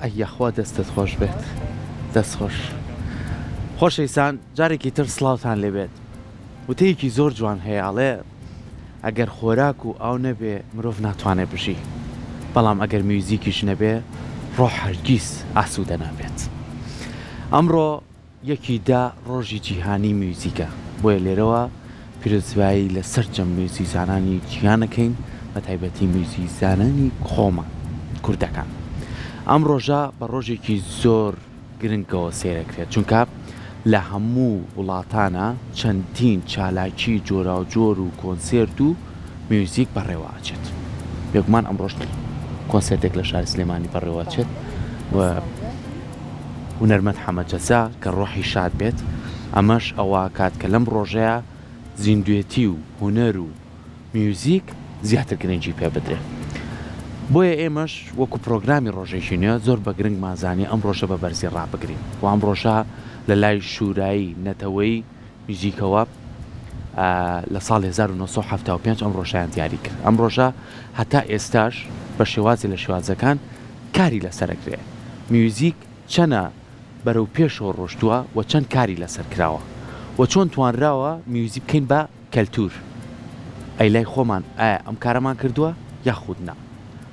ئەیەخوا دەستت خۆش بێت دەست خۆش خۆشەویستان جارێکی تر سڵاوتان لێبێت وتەیەکی زۆر جوان هەیەڵێ ئەگەر خۆراک و ئاو نەبێ مرۆڤ ناتوانێت بژی بەڵام ئەگەر میوزیکیش نەبێ ڕۆح هەرگیز ئاسوودە نابێت ئەمڕۆ یەکی دا ڕۆژی جیهانی میوزیکە بۆیە لێرەوە پیرۆزبایی لەسەر جەم میوزیزانانی جیهانەکەین بە تایبەتی میوزیزانانی خۆمان کوردەکان ئەم ڕۆژە بە ڕۆژێکی زۆر گرنگەوە سێرەکرێت چونکە لە هەموو وڵاتانە چەندین چالاکی جۆراوجۆر و کۆنسێرت و میوزیک بەڕێوەچێت بێگومان ئەم ڕۆژ کۆنسێرتێک لە شاری سلێمانی بەڕێوەچێت و هونەرمەند حەمەجەسا کە ڕۆحی شاد بێت ئەمەش ئەوە کات کە لەم ڕۆژەیە زیندوێتی و هونەر و میوزیک زیاتر گرنگی پێ بدرێت بۆیە ئێمەش وەکو پرۆگرامی ڕۆژێکی نوێ زۆر بە گرنگ مازانی ئەم ڕۆژە بە بەرزی ڕابگرین و ئەم ڕۆژە لە لای شورایی نەتەوەی میوزیکەوە لە ساڵ 1975 ئەم ڕۆژیان دیاری کرد ئەم ڕۆژە هەتا ئێستاش بە شێوازی لە شێوازەکان کاری لەسەرەکرێ میوزیک چەنە بەرەو پێشەوە ڕۆشتووە و چەند کاری لەسەر کراوە و چۆن توانراوە میوزیک بکەین بە کەلتور ئەی لای خۆمان ئایا ئەم کارەمان کردووە یاخود نا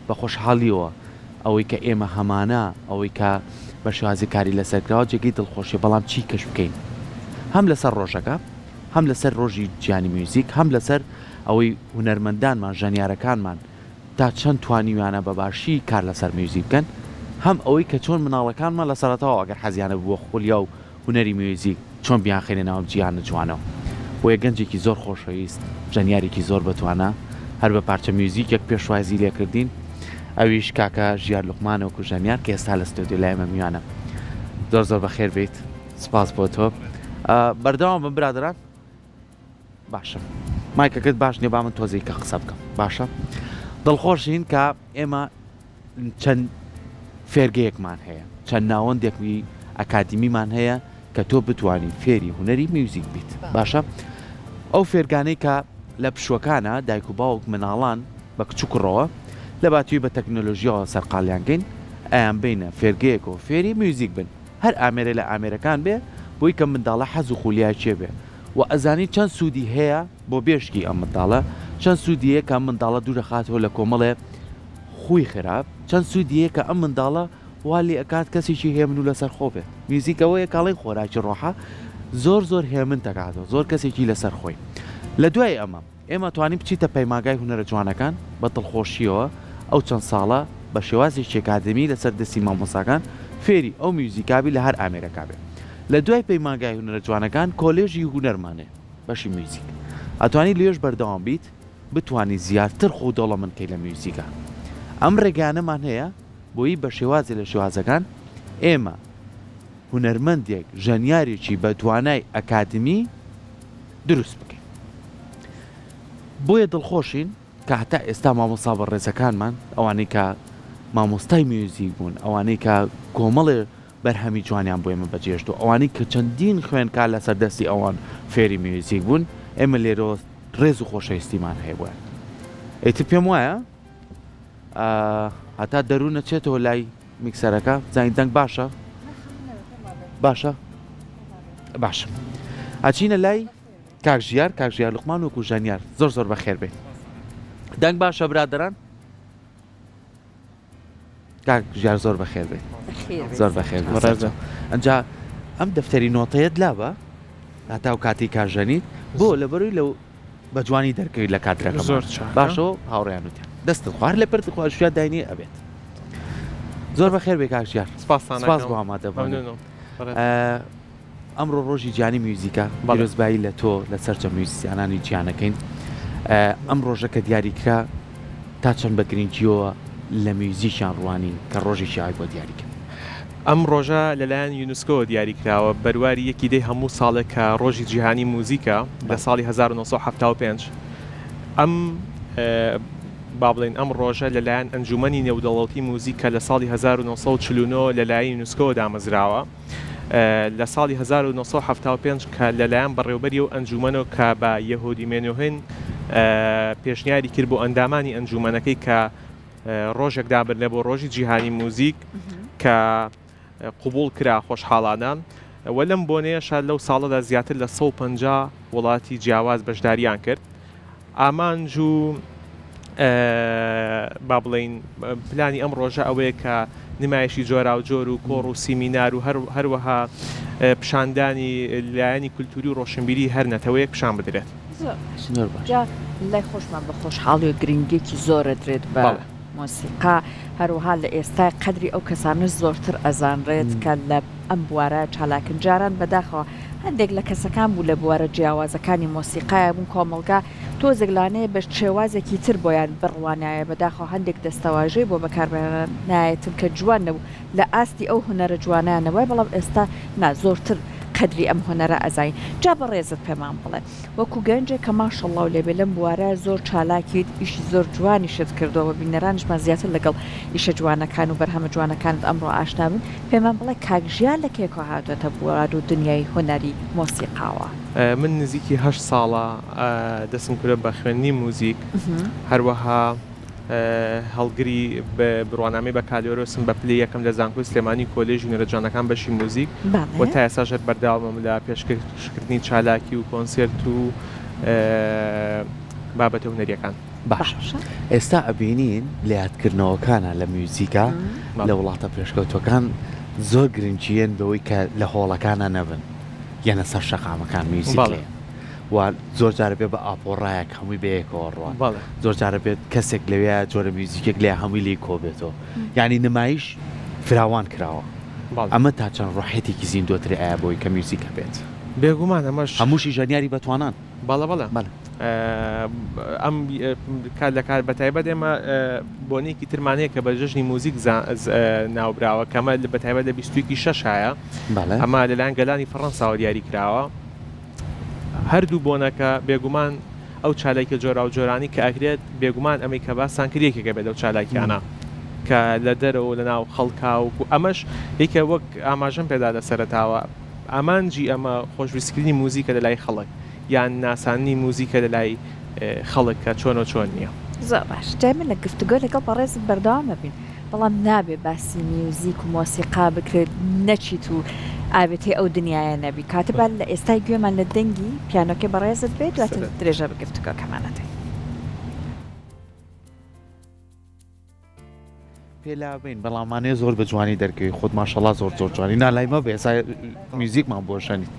بە خۆشحاڵیەوە ئەوەی کە ئێمە هەمانە ئەوەی کە بە شێوازی کاری لەسەرکراوە جێگەی دڵخۆشی بەڵام چی کەش بکەین هەم لەسەر ڕۆژەکە هەم لەسەر ڕۆژی گیانی میوزیک هەم لەسەر ئەوەی هونەرمەندانمان ژانیارەکانمان تا چەند توانیویانە بە باشی کار لەسەر میوزیک بکەن هەم ئەوەی کە چۆن مناڵەکانمان لە سەرەتاوە ئەگەر حەزیانە بووە خولیا و هونەری میوزیک چۆن بیانخێنێ ناوم جیهانە جوانەوە بۆیە گەنجێکی زۆر خۆشەویست ژەنیارێکی زۆر بەتوانە هەر بە پارچە میوزیکێک پێشوازی لێکردین ئەویش کاکە ژیار لوقمانەوە ژەنیار کە ئێستا لە ستۆدیۆ لای ئێمە میوانە زۆر زۆر بەخێر بیت سپاس بۆ تۆ بەردەوام بم برادران باشە مایکەکەت باش نیە با من تۆزەی کە قسە بکەم باشە دڵخۆشین کە ئێمە چەند فێرگەیەکمان هەیە چەند ناوەندێکی ئەکادیمیمان هەیە کە تۆ بتوانین فێری هونەری میوزیک بیت باشە ئەو فێرگانەی کە لە پشوەکانە دایک و باوک مناڵان بە کچووکڕەوە لە باتوی بە تەکنۆلۆژیەوە سەرقاڵیانگەین ئەیان بینە فێرگەیەک و فێری میوزیک بن هەر ئامێرە لە ئامێرەکان بێ بۆی کە منداڵە حەز و خولیاچێ بێ و ئەزانی چەند سوودی هەیە بۆ بێشکی ئەم منداڵە چەند سوودیە کە منداڵە دوورە خاتەوە لە کۆمەڵێ خوی خراپ چەند سوودیە کە ئەم منداڵە والی ئەکات کەسێکی هێمن و لەسەر خۆ بێت میوزیکەوەیە کاڵی خۆراکی ڕۆحە زۆر هێمن دەکاتەوە زۆر کەسێکی لەسەر خۆی لە دوای ئێمە توانین بچیتە پەیماگای هونەرە جوانەکان بە دڵخۆشیەوە ئەو چەند ساڵە بە شێوازێکی ئەکادمی لەسەر دەستی مامۆساکان فێری ئەو میوزیکابی لە هەر ئامێرەکا بێت لە دوای پەیماگای هونەرە جوانەکان کۆلێژی هونەرمانێ بەشی میوزیک ئەتوانی لێش بەردەوام بیت بتانی زیاتر خۆ دەوڵەمەندکەی لە میوزیکە ئەم ڕێگانەمان هەیە بۆی بە شێوازی لە شێوازەکان ئێمە هونەرمەندێک ژەنیارێکی بە توانای ئەکادمی دروست بکەین بۆیە دڵخۆشین کە هەتا ئێستا مامۆستا بە ڕێزەکانمان ئەوانەی کە مامۆستای میوزیک بوون ئەوانەی کە کۆمەڵێ بەرهەمی جوانیان بۆ ئێمە بەجێشت و ئەوانەی کە چەندین خوێنکار لە سەردەستی ئەوان فێری میوزیک بوون ئێمە لێرەوە ڕێز و خۆشەویستیمان هەیە بووە ئیتر پێم وایە هەتا دەروونە چێتەوە لای میکسەرەکە زانین دەنگ باشە باشە ئەچینە لای کاکژیار لوقمان وەکو ژەنیار زۆر بەخێر بێت دەنگ باشە برادران کاکژیار زۆر بەخێر بێت زۆر بەخێر ئەنجا ئەم دەفتەری نۆتەیەت لابە هەتا و کاتی کاژەنیت بۆ لەبەروی لەو بە جوانی دەرکەوی لە کادرەکە زۆر باشەوە هاوڕێیان وتیان دەستت خوار لە پرت خوشویان داینی ئەبێت زۆر بەخێر بێ کاکژیار سپاس بۆ ئامادە بوون ئەمڕۆ ڕۆژی گیانی میوزیکە پیرۆزبایی لە تۆ لە سەرجەم میوزیسیانانی گیانەکەین ئەم ڕۆژە کە دیاریکرا تا چەند بە گرنگیەوە لە میوزیکیان ڕوانی کە ڕۆژێکی ئای بۆ دیاریکرد ئەم ڕۆژە لەلایەن یونسکۆ دیاری کراوە بەرواری یەکی دەی هەموو ساڵێک کە ڕۆژی جیهانی موزیکە لە ساڵی 1975 ئەم با بڵێن ئەم ڕۆژە لەلایەن ئەنجومەنی نێودەوڵەتی موزیکە لە ساڵی 1949 لەلایەن یونسکۆ دامەزراوە لە ساڵی 1975 کە لەلایەن بەڕێوەبەری و ئەنجومەنەوە کە بە یەهودی مێنوهێن پێشنیاری کرد بۆ ئەندامانی ئەنجومەنەکەی کە ڕۆژێک دابرنە بۆ ڕۆژی جیهانی موزیک کە قوبول کرا خۆشحاڵانان وە لەم بۆنەیەشە لەو ساڵەدا زیاتر لە 150 وڵاتی جیاواز بەشداریان کرد ئامانج و با بڵین پلانی ئەم ڕۆژە ئەوەیە کە نمایشی جۆرا و جۆر و کۆڕ و سیمینار و هەروەها پیشاندانی لایەنی کولتوری و ڕۆشنبیری هەر نەتەوەیەک پیشان بدرێت جا لای خۆشمان بە خۆشحاڵی و گرنگێکی زۆرە درێت بە مۆسیقا هەروها لە ئێستا قەدری ئەو کەسانش زۆرتر ئەزانڕێت کە لە ئەم بوارە چالاکن جاران بەداخەوە هەندێک لە کەسەکان بوو لە بوارە جیاوازەکانی مۆسیقایە بوون کۆمەڵگا تۆزێکلانەیە بە شێوازێکی تر بۆیان بڕوانایە بەداخەوە هەندێک دەستەواژەی بۆ بەکاربێنایەتن کە جوان نەبوو لە ئاستی ئەو هوەرە جوانیانەوەی بەڵام ئێستا زۆرتر قەدری ئەم هوەرە ئەزای جا بەڕێزت پێمان بڵێ وەکو گەنجێک کە ماشەڵڵا و لێبێ لەم بوارە زۆر چالاکیت ئیشی زۆر جوانی شت کردەوە بینەرانشمان زیاتر لەگەڵ ئیشە جوانەکان و بەرهەمە جوانەکانت ئەمڕۆ ئاشنا بن پێمان بڵێ کاکژیان لە کێکۆ هاتوێتە بوار و دنیای هوەری مۆسیقاوە من نزیکی 8 ساڵە دەستم کرد بە خوێندنی موزیک هەروەها هەڵگری بڕوانامەی بە کالۆرۆسم بە پلی یەکەم لە زانکۆی سلێمانی کۆلێژ نوێرەجانەکان بەشی موزیک و تا ئێستاژەر بەرداوامم لە پێشکردنی چالاکی و کۆنسێرت و بابەتە هونەریەکان باش ئێستا ئەبینین لەیادکردنەوەکانە لە میوزیکا لە وڵاتە پێشکەوتەکان زۆر گرنگجیێن بەوەی کە لە هۆڵەکانە نەبن یانە سەر شەقامەکان میوزیک و زۆر جارە بێ بە ئاپۆڕایەک هەمووی بەیەکەوە ڕوان زۆر جارە بێت کەسێک لەوێ جۆرە میوزیکێک لێ هەمووی لی کۆبێتەوە یعنی نمایش فراوان کراوە ئەمە تا چەند ڕۆحێتێکی زیندۆتری ئایا بۆی کە میوزیکە بێت بێگومان ئەمەش هەمووشی ژانیاری بەتوانان بەڵە ئەم لە کار بەتایبەت ئێمە بۆنێکی ترمانەیە کە بە ژژنی موزیک ناوبراوە کەمە بەتایبەت لە 26 هەیە ئەمە لەلایەن گەلانی فەڕەنساوە دیاری کراوە هەردوو بۆنەکە بێگومان ئەو چالاکیە جۆرا و جۆرانی کە ئەگرێت بێگومان ئەمەی کە باسان کردێکێکە بێت ئەو چالاکیانە کە لە دەرەوە لە ناو خەڵکا و ئەمەش یەکە وەک ئاماژەم پێدا لە سەرەتاوە ئامانجی ئەمە خۆشویستکردنی موزیکە لە لای خەڵک یان ناسانی موزیکە لە لای خەڵک کە چۆن و چۆن نییە زۆر باش جای من لە گفتوگۆ لەگەڵ بەڕێزت بەردەوام ببین بەڵام نابێ باسی میوزیک و مۆسیقا بکرێت نەچیت و ئاوێتی ئەو دنیاە نەبی کاتبان لە ئێستای گوێمان لە دەنگی پیانۆکە بەڕێزت بێت دواتر درێژە بگفتوگۆ کەمانەتەی پێلاین بەڵامانەیە زۆر بە جوانی دەرکەوی خۆت ماشەڵا زۆر جوانی نالایمە بێ ئێستا میوزیکمان بۆشەنیت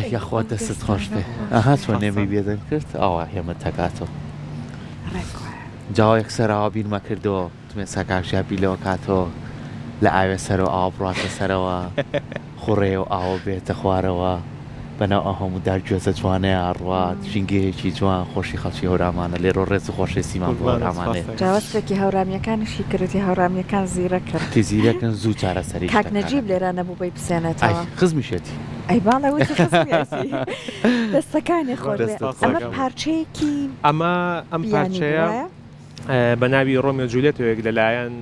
یاخوا دەستت خۆش بێ ئەها چۆن نێمی بێدەن کرد ئەوە هێمە تەکاتەوە جاوەیەک سەرەوە بیرمە کردەوە توێ سەکاکشیا بیلەوە کاتەوە لە ئاوێ سەرەوە ئاوا بڕاتە سەرەوە خوڕێ و ئاوە بێتە خوارەوە بەناو ئەهەموو دارگوێزە جوانەیە ئاڕوات ژینگەیەکی جوان خۆشی خەڵکی هەورامانە لێرۆ ڕێز و خۆشی سیمان بۆ هەورامانێ جاوەستێکی هەورامەکانیشی کردی هەورامەکان زیرە کرد تی زیرەکەن زوو چارە سەری کاک نەجیب لێرە نەبوو بەی بسێنێتەوە خزمیشێتی ئەی باڵەوەی دەستەکانی خۆش ئەمە پارچەیەکی ئەم پارچەیە بە ناوی ڕۆمیۆ جولیێتەوەیەک لەلایەن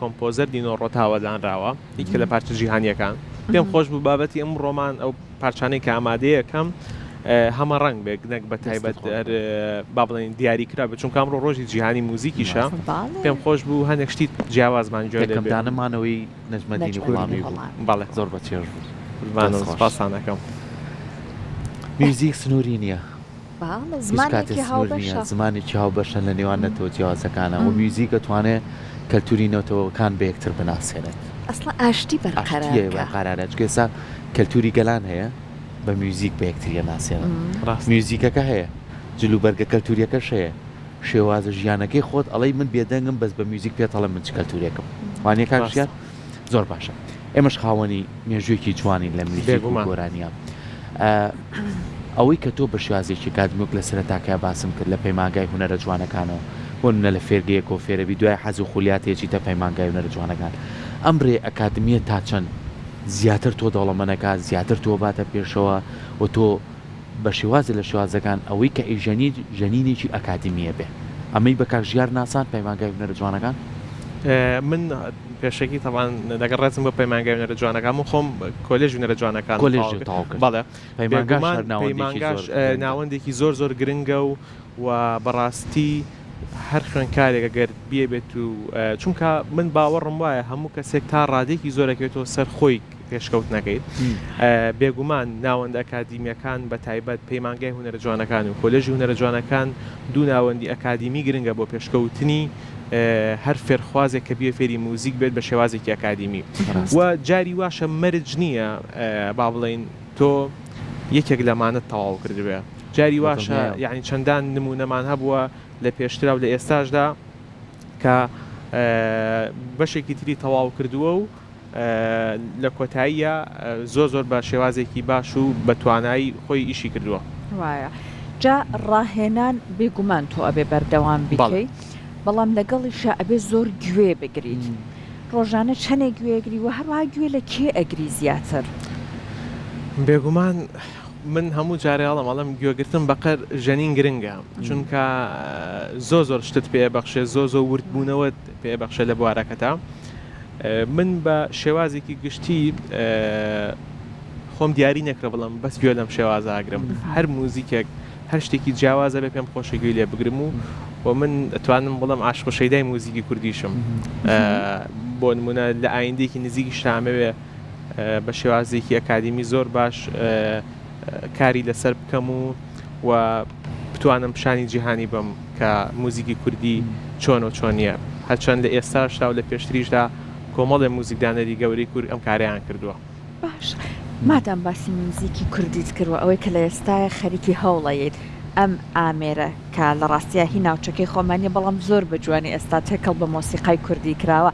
کۆمپۆزەر دینۆ ڕۆتاوەدانراوە هیچکە لە پارچە جیهانیەکان پێم خۆش بوو بابەتی ئەم ڕۆمان ئەو پارچانەی کە ئامادەیەکەم هەمە ڕنگ بێک نەک بە تایبەت با بڵێن دیاریکرا بە چونکە ئەمڕۆ ڕۆژی جیهانی موزیکیشە پێم خۆش بوو هەندێک شتی جیاوازمان جوێ دەکەمدانەمانەوەی نەجمەدینی غوڵامی بوو بەڵێ زۆر بەچێژ بوو سپاسانەکەم میوزیک سنووری نییە زمانێکی زمانێکی هاوبەشە لە نێوان نەتەوە جیاوازەکانە و میوزیک دەتوانێت کەلتوری نەوتەوەکان بە یەکتر بناسێنێت ئەسڵ ئاشتی بەرقەرارە گێسا کەلتوری گەلان هەیە بە میوزیک بە یەکتریە ناسێنن میوزیکەکە هەیە جلوبەرگە کەلتوریەکەش هەیە شێوازە ژیانەکەی خۆت ئەڵەی من بێدەنگم بەس بە میوزیک پێتەڵە من چ کەلتوریەکەم وانە کاژیان زۆر باشە ئێمەش خاوەنی مێژوویەکی جوانی لە میوزیک و گۆرانیە ئەوەی کە تۆ بە شێوازێکی کاتمێک لە سەرەتاکە باسم کرد لە پەیمانگای هونەرە جوانەکانەوە بۆنە لە فێرگەیەک و فێرەبی دوای حەز و خولیاتێکی تە پەیمانگای هونەرە جوانەکان ئەمڕێ ئەکادمیە تا چەند زیاتر تۆ دەوڵەمەنەکە زیاتر تۆ باتە پێشەوە و تۆ بە شێوازە لە شێوازەکان ئەوەی کە ئیژەنی ژەنینێکی ئەکادمیە بێ ئەمەی بە کاژیار ناسان پەیمانگای هونەرە جوانەکان من پێشێکی تاوان دەگەڕ ڕێزم بە پەیمانگای هونەرە جوانەکان و خۆم کۆلێژ هونەرە جوانەکان بەڵێ پەیمانگاش ناوەندێکی زۆر زۆر گرنگە و بەڕاستی هەر خوێنکارێک ئەگەر بێت و چونکە من باوەڕم وایە هەموو کەسێک تا ڕادێکی زۆرەکەوێتەوە سەر خۆی پێشکەوت نەکەیت بێگومان ناوەندە ئەکادیمیەکان بە تایبەت پەیمانگای هونەرە جوانەکان و کۆلێژی هونەرە جوانەکان دوو ناوەندی ئەکادیمی گرنگە بۆ پێشکەوتنی هەر فێرخوازێک کە بێ فێری موزیک بێت بە شێوازێکی ئەکادیمی و جاری واشە مەرج نییە با بڵێن تۆ یەکێک لەمانە تەواو کردوێ جاری واشە یعنی چەندان نمونەمان هەبووە لە پێشترا و لە ئێستاشدا کە بەشێکی تری تەواو کردووە و لە کۆتاییە زۆر بە شێوازێکی باش و بە توانایی خۆی ئیشی کردووە وایە جا ڕاهێنان بێگومان تۆ ئەبێ بەردەوام بکەی بەڵام لەگەڵیشە ئەبێ زۆر گوێ بگریت ڕۆژانە چەندێک گوێگری و هەروها گوێ لە کێ ئەگری زیاتر بێگومان من هەموو جارێڵم ئەڵم گوێگرتن بەقەر ژەنین گرنگە چونکە زۆر شتت پێبەخشێ زۆ وردبوونەوەت پێبەخشە لە بوارەکەتا من بە شێوازێکی گشتی خۆم دیاری نەکرە بڵم بەس گوێ لەم شێوازاگرم هەر موزیکێک هەر شتێکی جیاوازە بێ پێم خۆشە گوێ لێ بگرم و من ئەتوانم بڵم عاشق و شەیدای موزیکی کوردیشم بۆ نمونە لە ئایندێکی نزیکی شامەوێ بە شێوازێکی ئەکادیمی زۆر باش کاری لەسەر بکەم و بتوانم پیشانی جیهانی بم کە موزیکی کوردی چۆن و چۆنیە هەرچەند لە ئێستاشدا و لە پێشتریشدا کۆمەڵێ موزیکدانەری گەورەی کورد ئەم کاریان کردووە باش مادام باسی موزیکی کوردیت کردووە ئەوەی کە لە ئێستاە خەریکی هەوڵەیەت ئەم ئامێرە کە لە ڕاستیە هی ناوچەکەی خۆمانیە بەڵام زۆر بە جوانی ئێستا تێکەڵ بە مۆسیقای کوردی کراوە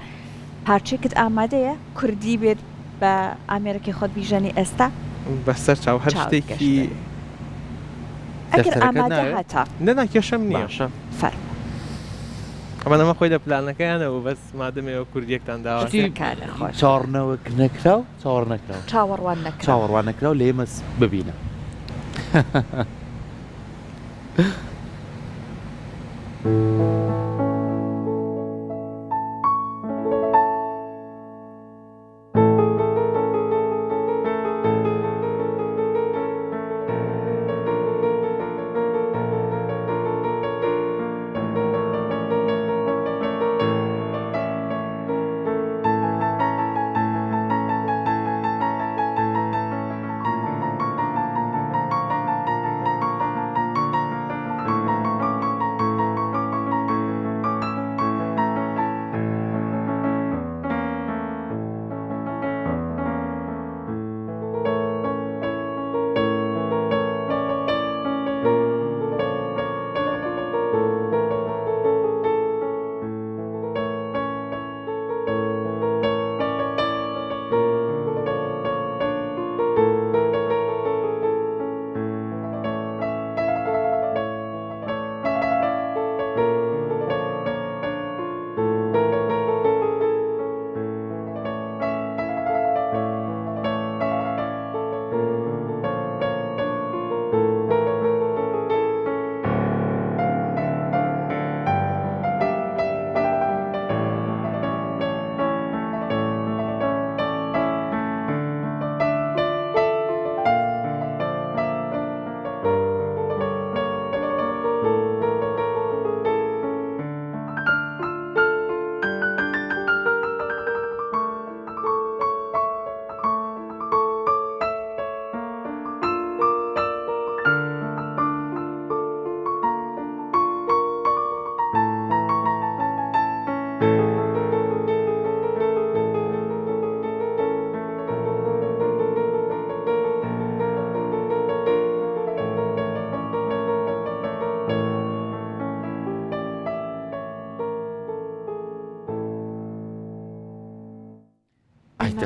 پارچێکت ئامادەیە کوردی بێت بە ئامێرەکەی خۆت بیژەنی ئێستا بەسەر چاو هەر شتێکی ئەگەر ئامادە هاتا نەنا کێشەم نییە فەرمە ئەمە نەمە خۆی لە پلانەکەیانەوە بەس مادەمەوە کوردیەکتان داوە چاڕنەوەک نەکراو چاوەڕ نەکراو چاوەڕوان نەکراو لە ئێمە ببینە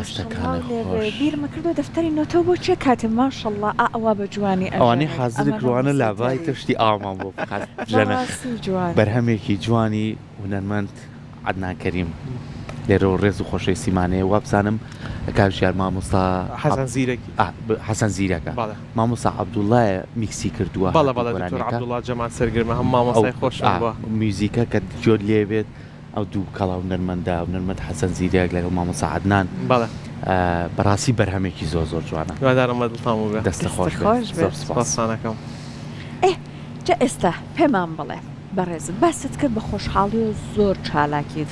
دەستەکانی خۆش بیرمە کردو دەفتەری نۆتەوە بۆ چێ کاتێ ماشەڵڵا ئەوا بە جوانی ئەوانەی حازرە گروانە لابای تشتی ئامان بۆ بخات ژەنە جوان بەرهەمێکی جوانی هونەرمەند عەدنان کەریم لێرە و ڕێز و خۆشەی سیمانەیە وا بزانم کاژیار مامۆستا حەسەن زیرەکە مامۆستا عەبدوڵڵایە میکسی کردووە بەڵێ دکتۆر عەبدوڵڵا جەمال سەرگرمە هەم مامۆستای خۆشم بووە میوزیکە کە جۆر لێ بێت ئەو دوو کەڵاو نەرمەندا و نەرمەند حەسەن زیرەک لەگەڵ مامۆستا عەدنان بەڕاستی بەرهەمێکی زۆر جوانە دوادارم دڵتان بوو دەستە خۆش زۆر سپاسانەکەم جا ئێستا پێمان بڵێ بەڕێزت باست کرد بە خۆشحاڵی و زۆر چالاکیت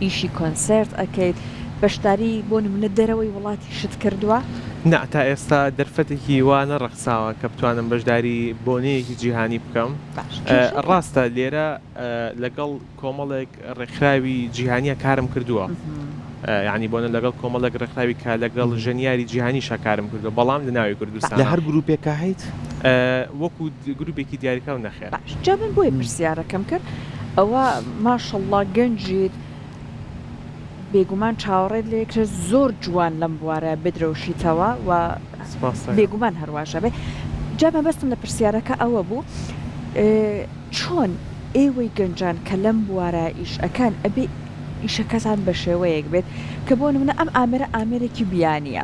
ئیشی کۆنسرت ئەەکەیت بەشداری بۆ نمونە دەرەوەی وڵاتی شت کردووە؟ نا تا ئێستا دەرفەتێکی وانە ڕەخساوە کە بتوانم بەشداری بۆنەیەکی جیهانی بکەم ڕاستە لێرە لەگەڵ کۆمەڵێک ڕێکخراوی جیهانیە کارم کردووە یعنی بۆنە لەگەڵ کۆمەڵێک ڕێکخراوی کە لەگەڵ ژەنیاری جیهانیشە کارم کردو بەڵام لە ناوی کوردستان لە هەر گروپێکە هەیت وەکو گروپێکی دیاریکە و نەخێر جا من بۆیە پرسیارەکەم کرد ئەوە ماشەڵڵا گەنجیت بێگومان چاوەڕێت لێکرد زۆر جوان لەم بوارە بدرەوشیتەوە و بێگومان هەرواشە بێ جا مەبەستم لە پرسیارەکە ئەوە بوو چۆن ئێوەی گەنجان کە لەم بوارە ئیشەکان ئەبێ ئیشەکەتان بە شێوەیەک بێت کە بۆ نمونە ئەم ئامێرێکی بیانیە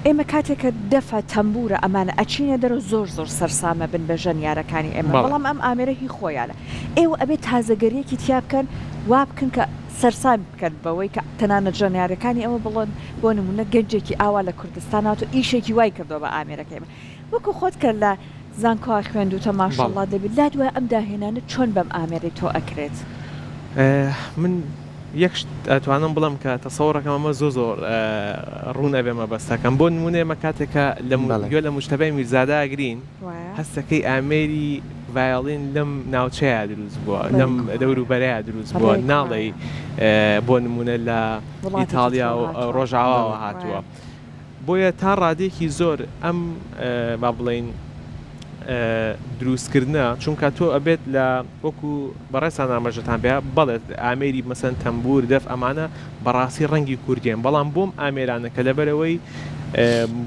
ئێمە کاتێکە دەفە تەمبورە ئەمانە ئەچینە دەرە زۆر سەرسامە بن بە ژەنیارەکانی ئێمە بەڵام ئەم ئامێرە هی خۆیانە ئێوە ئەبێت تازەگەریەکی تیا بکەن وا بکەن کە سەرسام بکەن بەوەی کە تەنانە ژەنیارەکانی ئەوە بڵێن بۆ نمونە گەنجێکی ئاوا لە کوردستانات و ئیشێکی وای کردەوە بە ئامێرەکە ئێمە وەکو خۆت کرد لە زانکۆ خوێندوتە ماشەڵڵا دەبێت لا دوای ئەم داهێنانە چۆن بەم ئامێرەی تۆ ئەکرێت من یەک ئەتوانم بڵم کە تەسەوڕەکەم ئەمە زۆر ڕوونە بێمە بەستەکەم بۆ نمونێمە کاتێکە لە لە مشتبەی میرزادا ئەگرین هەستەکەی ئامێری ڤایۆڵین لەم ناوچەیە دروست بووە لەم دەوروبەرەیە دروست بووە ناڵێ بۆ نمونە لە ئیتالیا و ڕۆژاواوە هاتووە بۆیە تا ڕادێکی زۆر ئەم با بڵێن دروستکردنە چونکە تۆ ئەبێت لە وەکو بەڕێسان ئاماژەتان پێ بەڵێت ئامێری مەسەن تەمبور دەف ئەمانە بەڕاستی ڕەنگی کوردیان بەڵام بۆم ئامێرانە کە لەبەرەوەی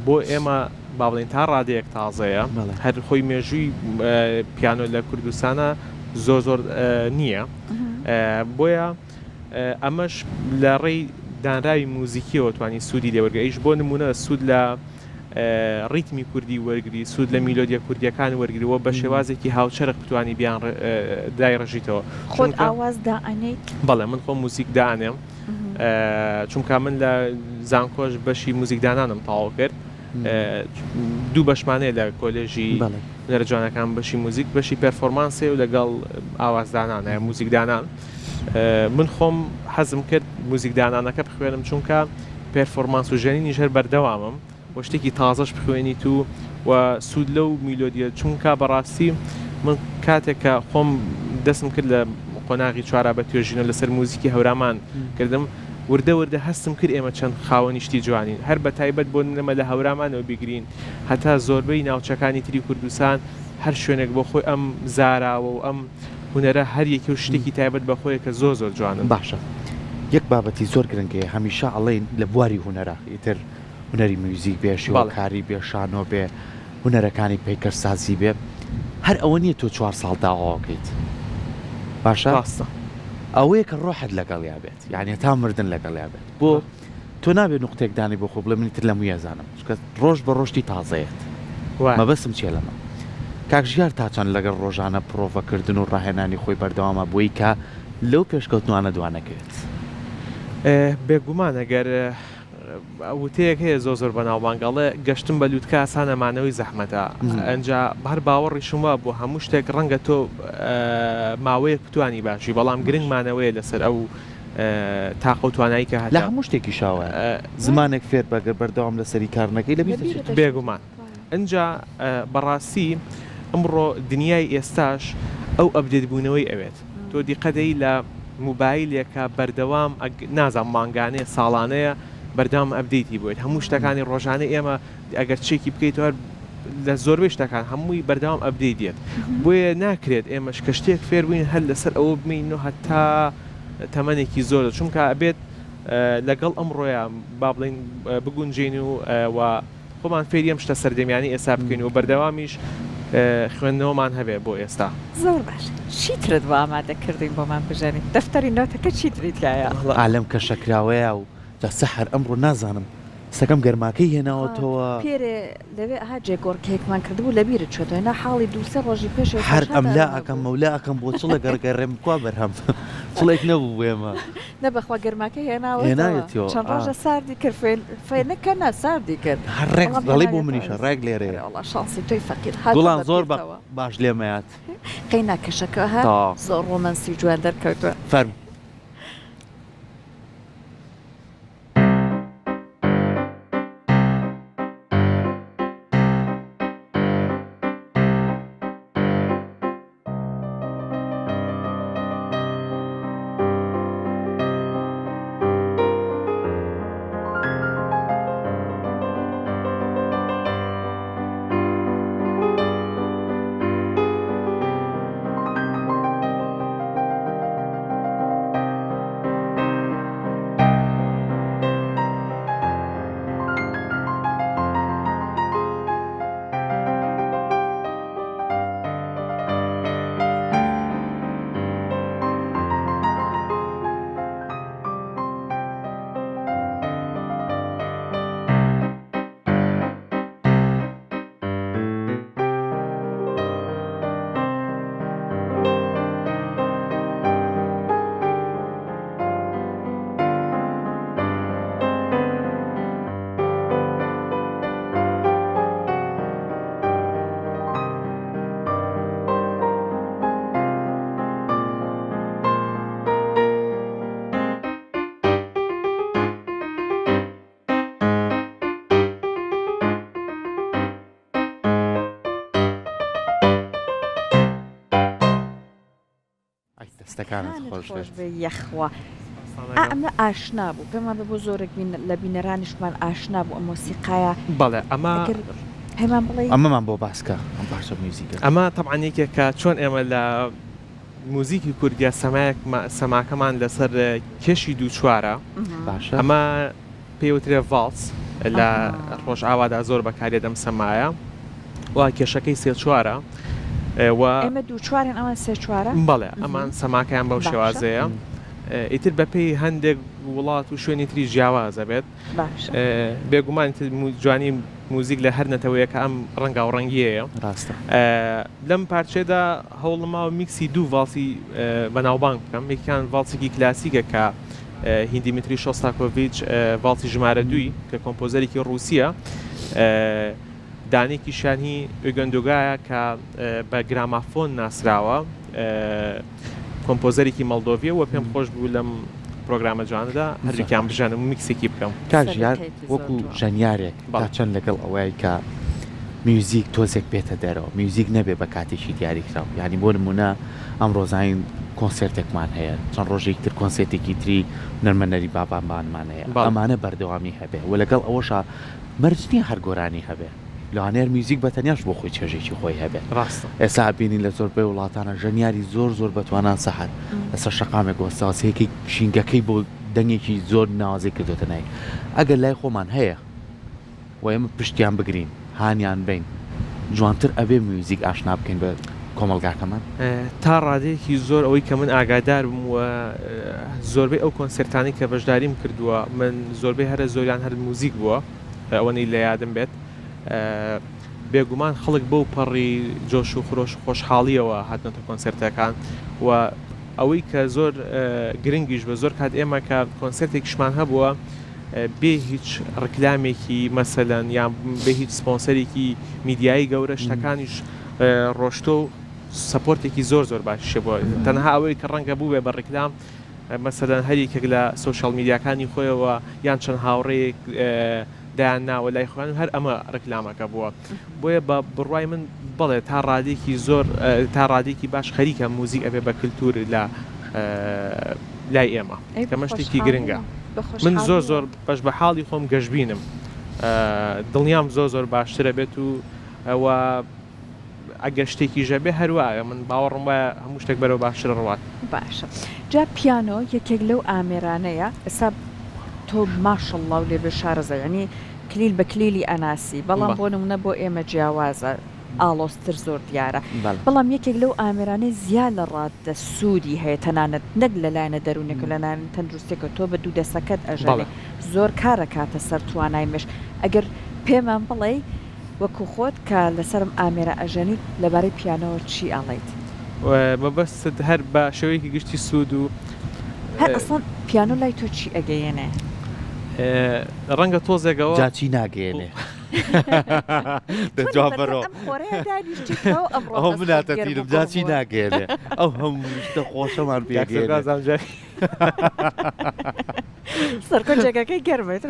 بۆ ئێمە با بڵێن تا ڕادەیەک تازەیە هەر خۆی مێژووی پیانۆ لە کوردستانە زۆر نییە بۆیە ئەمەش لە ڕێی دانراوی موزیکیەوە توانی سوودی لێوەرگە ئیش بۆ نمونە سوود لە ڕیتمی کوردی وەرگری سوود لە میلۆدیە کوردیەکان وەرگریەوە بە شێوازێکی هاوچەرق بتوانی بیان دایڕژیتەوە خۆت ئاواز دائەنێت بەڵێ من خۆم موزیک دانێم چونکە من لە زانکۆش بەشی موزیکدانانم تاوا کرد دوو بەشمانەیە لە کۆلێژی هونەرە جوانەکان بەشی موزیک بەشی پەرفۆرمانسێ و لەگەڵ ئاوازدانان موزیکدانان من خۆم حەزم کرد موزیکدانانەکە بخوێنم چونکە پەرفۆرمانس و ژەنینی ژەر بەردەوامم بۆ شتێکی تازەش بخوێنیت و سوود لەو میلۆدیە چونکە بەڕاستی من کاتێککە خۆم دەستم کرد لە قۆناغی چوارا بە توێژینە لەسەر موزیکی هەورامان کردم وردە هەستم کرد ئێمە چەند خاوەنیشتی جوانین هەر بە تایبەت بۆ نەمە لە هەورامانەوە بیگرین هەتا زۆربەی ناوچەکانی تری کوردستان هەر شوێنێک بۆ خۆی ئەم زاراوە و ئەم هونەرە هەر یەکی و شتێکی تایبەت بە خۆی کە زۆر جوانن باشە یەک بابەتی زۆر گرنگەیە هەمیشە ئەڵێن لە بواری هونەرە ئیتر هونەری میوزیک بێ شێوەکاری بێ شانۆ بێ هونەرەکانی پەیکەرسازی بێ هەر ئەوە نییە تۆ 4 ساڵ داواکەیت باشە ئەوەیە کە ڕۆحت لەگەڵیا بێت یعنی تا مردن لەگەڵیا بێت بۆ تۆ نابێت نقطێکدانی بۆ خۆ بڵێ منیتر لە مویەزانم چکە ڕۆژ بە ڕۆژتی تازەیەت مەبەستم چێ لەمە کاکژیار تاچەند لەگەڵ ڕۆژانە پرۆڤەکردن و ڕاهێنانی خۆی بەردەوامە بۆی کە لەو پێشکەوتنوانە دوانەکەوێت بێگومان ئەگەر وتەیەک هەیە زۆر بەناوبانگەڵێ گەشتن بە لووتکە ئاسانەمانەوەی زەحمەتە ئەنجا هەر باوەڕیشمە بۆ هەموو شتێک ڕەنگە تۆ ماوەیەک بتوانی باشی بەڵام گرنگمانەوەیە لەسەر ئەو تاقە و توانایی کە لە هەموو شتێکی شاوە زمانێک فێر بەگەر بەردەوام لە سەری کارنەکەی لە بێگومان ئەنجا بەڕاستی ئەمڕۆ دنیای ئێستاش ئەو ئەبدێتبوونەوەی ئەوێت تۆ دیقەدەی لە موبایلێکە بەردەوام نازان مانگانەیە ساڵانەیە بەردەوام ئەبدەیتی بووێت هەموو شتەکانی ڕۆژانە ئێمە ئەگەر چێکی بکەیتەوە لە زۆربەی شتەکان هەمووی بەردەوام ئەبدەیت دێت بۆیە ناکرێت ئێمەش کە شتێک فێر بووین هەر لەسەر ئەوە بمین و هەتا تەمەنێکی زۆر چونکە ئەبێت لەگەڵ ئەمڕۆیە با بڵین بگونجین و خۆمان فێری ئەم شتە سەردەمیانی ئێستا بکەین و بەردەوامیش خوێندنەوەمان هەبێ بۆ ئێستا. زۆر باش چیترت بۆ ئامادەکردین بۆمان بژێنین دەفتەری نۆتەکە چیتری تایە عالم کە شەکراوەیە و جا سەحر ئەمڕۆ نازانم سەکەم گەرماکەی هێناوەتەوە پێرێ لەوێ ها جێگۆڕکێکمان کردبوو لە بیرت چۆتەوە حاڵی دووسێ ڕۆژی پێش هەر ئەملا ئەەکەم مەولا ئەەکەم بۆ چڵە گەڕگەڕێم کو بەرهەم چڵێک نەبوو وێمە نەبەخوا گەرماکە هێناوەتەوە چەند ڕۆژە ساردی کرد فێنەکە نا ساردی کرد هەڕێک دەڵی بۆ منیشە ڕێک لێرەیە شانسی توی فەقیر گوڵان زۆر باش لێمەیات قەینا کەشەکە هە زۆر ڕۆمەنسی جوان دەرکەوتوە فەرم دەستەکانت خۆش بێ یەخوا ئەمە ئاشنا بوو پێمان بۆ زۆرێک لە بینەرانیشمان ئاشنا بوو ئەم مۆسیقایە بەڵێ ئەمە هەیمان بڵێ ئەمەمان بۆ باسکە ئەم پارچە میوزیکە ئەمە تەبعانێکێک کە چۆن ئێمە لە موزیکی کوردیا سەماکەمان لەسەر کێشی دوو چوارە باشە ئەمە پێوترێ ڤالس لە ڕۆژئاوادا زۆر بەکارێدەم سەمایە و کێشەکەی سێ چوارە ئێمە دوو چوارن ئەمە سێ چوارە بەڵێ ئەمان سەماکەیان بەو شێوازەیە ئیتر بەپێی هەندێک وڵات و شوێنی تری جیاوازە بێت بێگومان جوانی موزیک لە هەر نەتەوەیە کە ئەم ڕەنگا و ڕەنگیەیە ڕاستە لەم پارچێدا هەوڵما و میکسی دوو ڤالسی بەناوبانگ بکەم یەکیان ڤالسێکی کلاسیکە کە هیندیمیتری شۆستاکۆڤیچ ڤالسی ژمارە دووی کە کۆمپۆزەرێکی ڕووسیە دانێکی شانی ئۆگەندۆگایە کە بە گرامافۆن ناسراوە کۆمپۆزەرێکی مەڵدۆڤیە و پێم خۆش بوو لەم پرۆگرامە جوانەدا هەردووکیان بژانم و میکسێکی بکەم کاژیان وەکو ژەنیارێک تا چەند لەگەڵ ئەوەی کە میوزیک تۆزێک بێتە دەرەوە میوزیک نەبێ بە کاتێکی دیاریکراو یعنی بۆ نمونە ئەم ڕۆزین کۆنسرتێکمان هەیە چەند ڕۆژێک تر کۆنسرتێکی تری نەرمەنەری بابانمان هەیە ئەمانە بەردەوامی هەبێ و لەگەڵ ئەوەشە مەرجنی هەر گۆرانی هەبێ لەوانەیە میوزیک بەتەنیاش بۆ خۆی چێژێکی خۆی هەبێت ڕاستە ئێستا بینین لە زۆربەی وڵاتانە ژەنیاری زۆر بەتوانان سەحەت لەسەر شەقامێک وەساسەیەکی شینگەکەی بۆ دەنگێکی زۆر ناوازی کردوتە نای ئەگەر لای خۆمان هەیە و ئێمە پشتیان بگرین هانیان بین جوانتر ئەبێ میوزیک ئاشنا بکەین بە کۆمەلگاکەمان تا ڕادەیەکی زۆر ئەوەی کە من ئاگادار بووم و زۆربەی ئەو کۆنسرتانی کە بەشداریم کردووە من زۆربەی هەرە زۆریان هەر موزیک بووە ئەوەی لە یادم بێت بێگومان خەڵک بەو پەڕی جۆش و خۆش خۆشحاڵیەوە هاتنەتە کۆنسرتەکان و ئەوەی کە زۆر گرنگیش بە زۆر کات ئێمە کە کۆنسرتێکیشمان هەبووە بێ هیچ ڕکلامێکی مەسەلەن یان بێ هیچ سپۆنسەرێکی میدیایی گەورە شتەکانیش ڕۆشتۆ و سەپۆرتێکی زۆر باشیشە بووە تەنها ئەوەی کە ڕەنگە بوو بێ بە ڕکلام مەسەلەن هەریەکێک لە سۆشیال میدیاکانی خۆیەوە یان چەند هاوڕێیەک دایان ناوە لای خۆیان هەر ئەمە ڕکلامەکە بووە بۆیە بە بڕوای من بڵێ تا ڕادێکی زۆر تا ڕادێکی باش خەریکە موزیک ئەبێ بە کللتور لای ئێمە کەمە شتێکی گرنگە من زۆر بەش بە حاڵی خۆم گەشتبینم دڵنیام زۆر باشترە بێت و ئەوە ئەگەر شتێکی ژەبێ هەروایە من باوەڕم وایە هەموو شتێک بەرەو باشتر ڕوات باشە جا پیانۆ یەکێک لەو ئامێرانەیە ئێستا تۆ ماشەڵڵا و لێ بێ شارەزە ینی کلیل بە کلیلی ئەناسی بەڵام بۆ نمونە بۆ ئێمە جیاوازە ئاڵۆستر زۆر دیارە بەڵام یەکێک لەو ئامێرانەی زیاد لە ڕاددە سوودی هەیە تەنانەت نەک لەلایەنە دەروونێک لەلایەن تەندروستێکە تۆ بە دوو دەسەکەت ئەژەڵێ زۆر کارە کاتە سەر توانای مێش ئەگەر پێمان بڵێ وەکو خۆت کە لەسرم ئامێرە ئەژەنیت لەبارەی پیانەوە چی ئاڵیت مەبەست هەر بە شێوەیەکی گشتی سوود و هەر ئەسڵان پیانۆ لای تۆ چی ئەگەیەنێ ڕەنگە تۆزێکەوە جاچی ناگەێنێ دەجواب بەرەوە ئەو مناتە تیرم جاچی ناگەێنێ ئەو هەموو شتە خۆشەمان پێگەێنێ سەرکۆچێکەکەی گەرمێت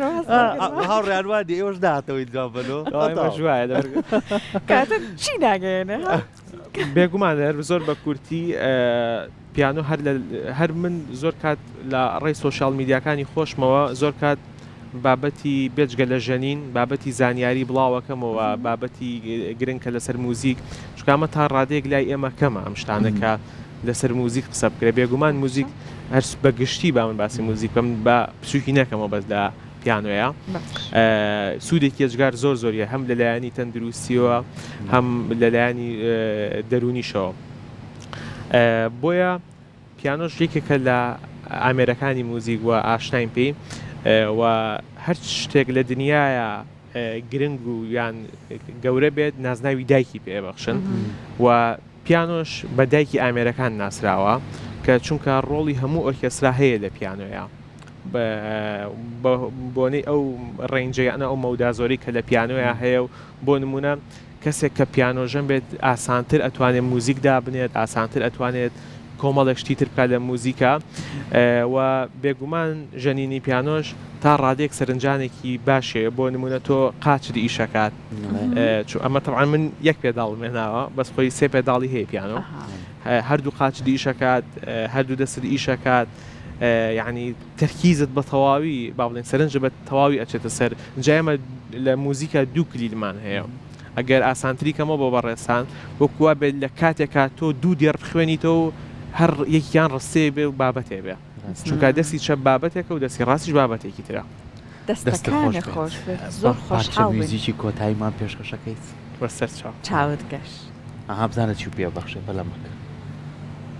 هاوڕیانوادی ئێوەش داهاتەوەی جواب بەرەوە کاتە چی ناگەێنێ بێگومان هەر زۆر بە کورتی پیانۆ هەر من زۆر کات لە ڕێی سۆشال میدیاکانی خۆشمەوە زۆر کات بابەتی بێجگە لە ژەنین بابەتی زانیاری بڵاوەکەمەوە بابەتی گرنگکە لەسەر موزیک چکامە تا ڕادەیەک لای ئێمە کەمە ئەم شتانەکە لەسەر موزیک قسە بکرێ بێگومان موزیک هەر بەگشتی با من باسی موزیک بم بە پسوکی نەکەمەوە بەس لە پیانۆیە سوودێکی ێجگار زۆر زۆریە هەم لەلایەنی تەندروستیەوە هەم لەلایەنی دەرونیشەوە بۆیە پیانۆش یەکێکە لە ئامێرەکانی موزیک و ئاشناین پێی و هەر شتێک لە دنیاە گرنگ و یان گەورە بێت نازناوی دایکی پێبەخشن و پیانۆش بە دایکی ئامێرەکان ناسراوە کە چونکە ڕۆڵی هەموو ئۆرکێسترا هەیە لە پیانۆیە بۆنەی ئەو ڕێنجەیانە ئەو مەودازۆری کە لە پیانۆیە هەیە و بۆ نمونە کەسێک کە پیانۆژەم بێت ئاسانتر ئەتوانێت موزیک دابنێت ئاسانتر ئەتوانێت کۆمەڵێشتی تر بکات لە موزیکە و بێگومان ژەنینی پیانۆش تا ڕادێک سەرنجانێکی باشەیە بۆ نمونە تۆ قاچری ئیشەکات ئەمە تەعاان من یەک پێداڵ مێناوە بەس خۆی سێ پێداڵی هەیە پیانۆ هەردوو قاچری ئیشەکات هەردوو دەست ئیشەکات یعنی تەرکیزت بە تەواوی با بڵێن سەرنج بە تەواوی ئەچێتە سەر جایمە لە موزیکە دوو کلیلمان هەیە ئەگەر ئاسانتری کەمەوە بۆ بەڕێستان وەکووە بێت لە کاتێکا تۆ دوو دێر بخوێنیتەوە هەر یەکیان ڕستێ بێ و بابەتێ بێ چونکە دەستی چەپ بابەتێکە و دەستی ڕاستیش بابەتێکی ترە دەستەکانی خۆش زۆر خۆشحاڵ موزیکی کۆتاییمان پێشکەشەکەیت وەسەر چاوت گەشت ئەها بزانە چی پێ بەخشێ بەلەمەکە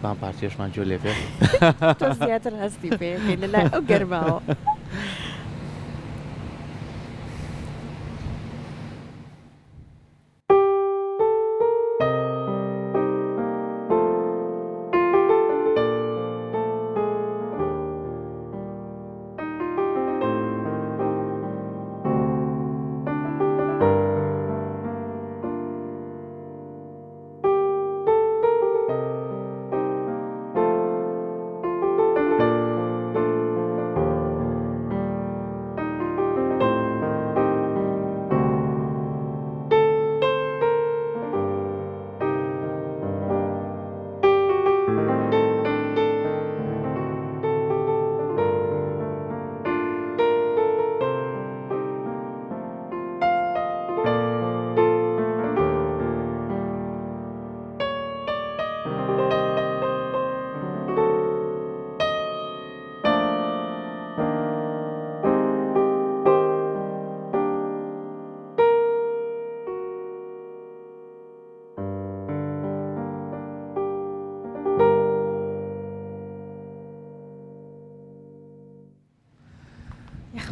بام پارتیێشمان جۆ لێ بێ تۆ زیاتر هەستی پێ لەلای ئەو گەرماوە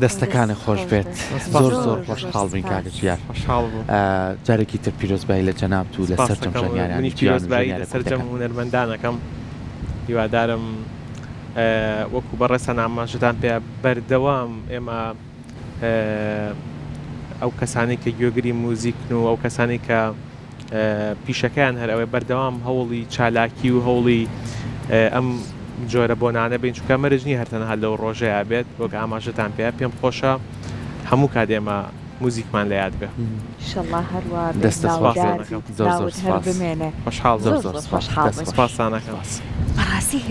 دەستەکانی خۆش بێت زۆر زۆر خۆشحاڵ بین کاکەچیار جارێکی تر پیرۆزبایی لە جەناب و لەسەر جەمژانیانی پیرۆزبایی لەسەر جەم هونەرمەندانەکەم هیوادارم وەکو بەڕێسە ناماشتان پێ بەردەوام ئێمە ئەو کەسانی کە گوێگری موزیکن و ئەو کەسانی کە پیشەکەیان هەر ئەوەی بەردەوام هەوڵی چالاکی و هەوڵی ئەم جۆرە بۆنانە بین چونکە مەرجنی هەرتەنها لەو ڕۆژەیە بێت وەک ئاماژەتان پێ پێم خۆشە هەموو کاتێمە موزیکمان لە یاد بێ ئینشەڵڵا هەروە دەستە بمێنێ خۆشحاڵ زۆر سپاسانەکەم